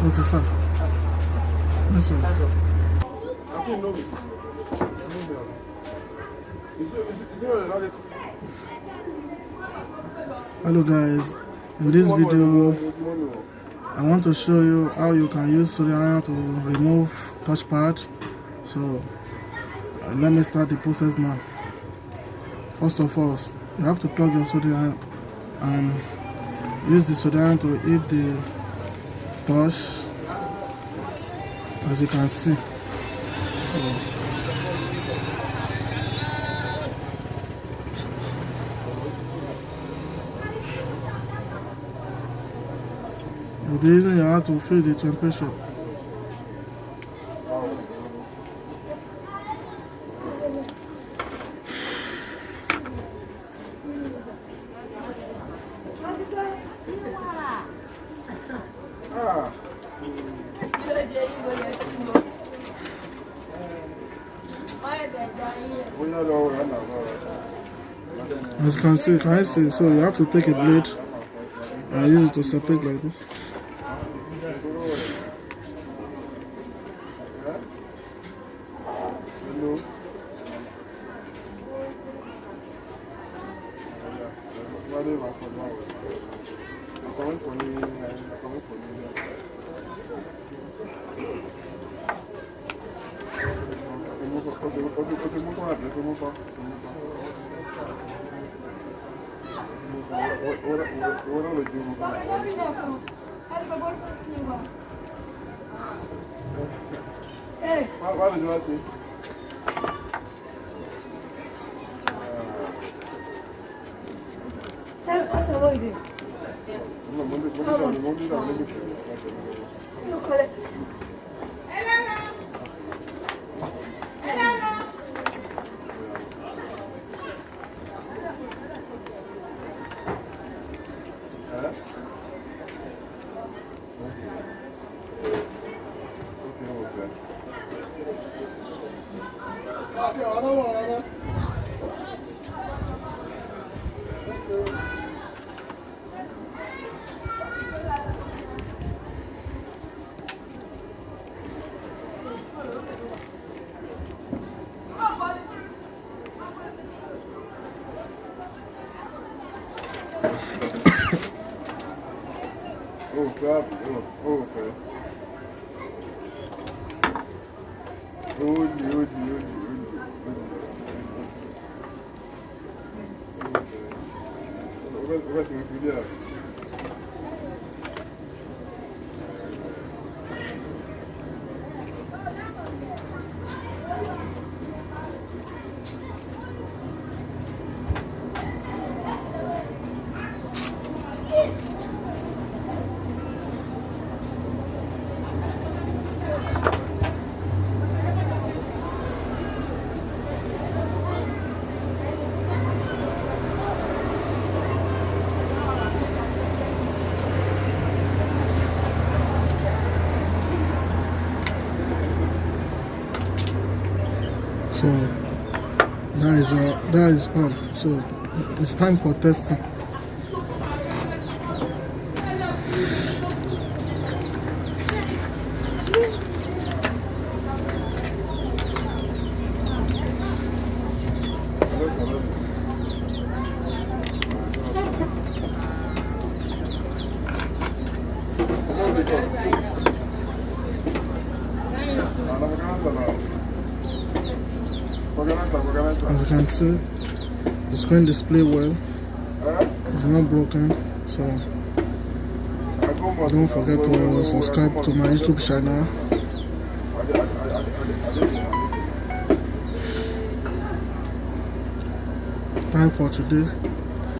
What is that? That's all. Hello guys, in this video I want to show you how you can use soldering iron to remove touchpad. So let me start the process now. First of all, you have to plug your soldering iron and use the soldering iron to hit the touch, as you can see. You'll be using your hand to feel the temperature. As you can see, so you have to take a blade and use it to separate like this. Hey, what did you say? What's the way there? Oh, God. Oh, okay. So that is all. So it's time for testing. As you can see, the screen display well. It's not broken, so don't forget to subscribe to my YouTube channel. Time for today's